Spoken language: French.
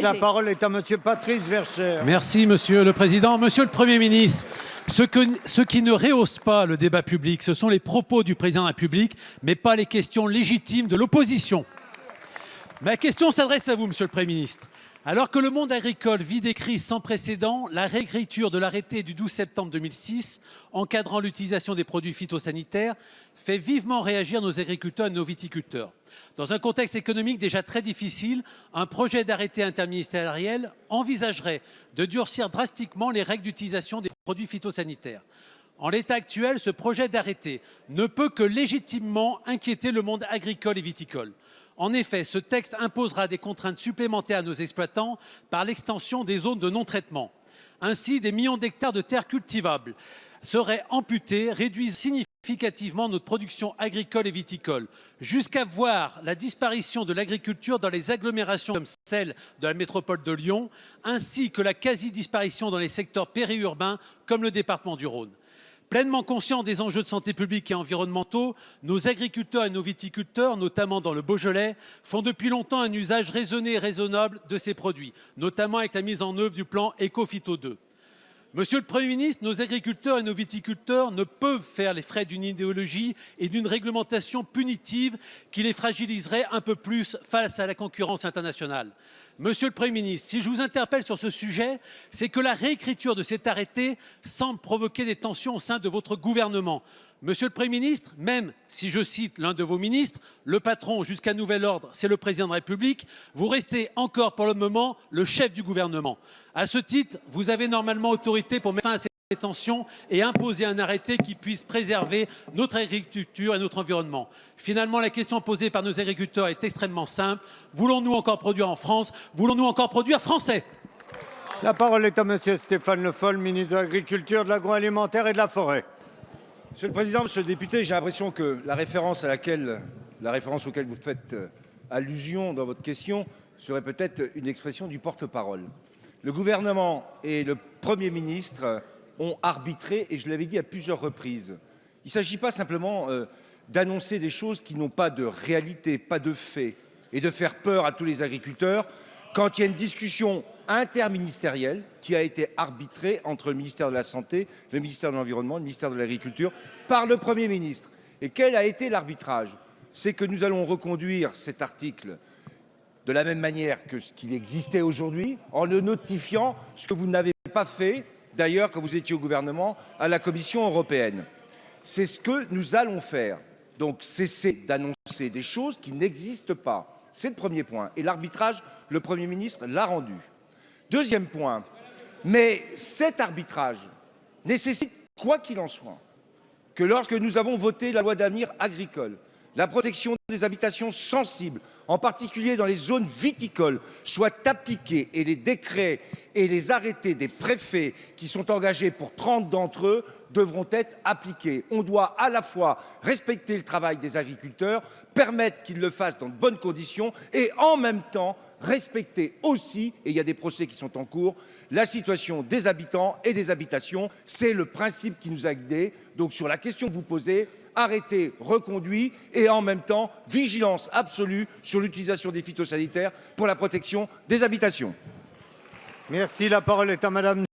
La parole est à Monsieur Patrice Verchères. Merci, Monsieur le Président. Monsieur le Premier ministre, ce qui ne rehausse pas le débat public, ce sont les propos du Président de la République, mais pas les questions légitimes de l'opposition. Ma question s'adresse à vous, Monsieur le Premier ministre. Alors que le monde agricole vit des crises sans précédent, la réécriture de l'arrêté du 12 septembre 2006 encadrant l'utilisation des produits phytosanitaires fait vivement réagir nos agriculteurs et nos viticulteurs. Dans un contexte économique déjà très difficile, un projet d'arrêté interministériel envisagerait de durcir drastiquement les règles d'utilisation des produits phytosanitaires. En l'état actuel, ce projet d'arrêté ne peut que légitimement inquiéter le monde agricole et viticole. En effet, ce texte imposera des contraintes supplémentaires à nos exploitants par l'extension des zones de non-traitement. Ainsi, des millions d'hectares de terres cultivables seraient amputés, réduisant significativement notre production agricole et viticole, jusqu'à voir la disparition de l'agriculture dans les agglomérations comme celle de la métropole de Lyon, ainsi que la quasi-disparition dans les secteurs périurbains comme le département du Rhône. Pleinement conscients des enjeux de santé publique et environnementaux, nos agriculteurs et nos viticulteurs, notamment dans le Beaujolais, font depuis longtemps un usage raisonné et raisonnable de ces produits, notamment avec la mise en œuvre du plan Écophyto 2. Monsieur le Premier ministre, nos agriculteurs et nos viticulteurs ne peuvent faire les frais d'une idéologie et d'une réglementation punitive qui les fragiliserait un peu plus face à la concurrence internationale. Monsieur le Premier ministre, si je vous interpelle sur ce sujet, c'est que la réécriture de cet arrêté semble provoquer des tensions au sein de votre gouvernement. Monsieur le Premier ministre, même si je cite l'un de vos ministres, le patron jusqu'à nouvel ordre, c'est le président de la République, vous restez encore pour le moment le chef du gouvernement. À ce titre, vous avez normalement autorité pour mettre fin à ces tensions et imposer un arrêté qui puisse préserver notre agriculture et notre environnement. Finalement, la question posée par nos agriculteurs est extrêmement simple. Voulons-nous encore produire en France? Voulons-nous encore produire français? La parole est à Monsieur Stéphane Le Foll, ministre de l'Agriculture, de l'Agroalimentaire et de la Forêt. Monsieur le Président, Monsieur le député, j'ai l'impression que la référence auquel vous faites allusion dans votre question serait peut-être une expression du porte-parole. Le gouvernement et le Premier ministre ont arbitré, et je l'avais dit à plusieurs reprises. Il ne s'agit pas simplement d'annoncer des choses qui n'ont pas de réalité, pas de fait, et de faire peur à tous les agriculteurs quand il y a une discussion interministérielle qui a été arbitrée entre le ministère de la Santé, le ministère de l'Environnement, le ministère de l'Agriculture, par le Premier ministre. Et quel a été l'arbitrage? C'est que nous allons reconduire cet article de la même manière que ce qu'il existait aujourd'hui, en le notifiant, ce que vous n'avez pas fait, d'ailleurs, quand vous étiez au gouvernement, à la Commission européenne. C'est ce que nous allons faire. Donc, cessez d'annoncer des choses qui n'existent pas. C'est le premier point. Et l'arbitrage, le Premier ministre l'a rendu. Deuxième point, mais cet arbitrage nécessite, quoi qu'il en soit, que lorsque nous avons voté la loi d'avenir agricole, la protection des habitations sensibles, en particulier dans les zones viticoles, soit appliquée et les décrets et les arrêtés des préfets qui sont engagés pour 30 d'entre eux devront être appliqués. On doit à la fois respecter le travail des agriculteurs, permettre qu'ils le fassent dans de bonnes conditions et en même temps respecter aussi, et il y a des procès qui sont en cours, la situation des habitants et des habitations. C'est le principe qui nous a guidés. Donc sur la question que vous posez, arrêté, reconduit et en même temps vigilance absolue sur l'utilisation des phytosanitaires pour la protection des habitations. Merci. La parole est à Madame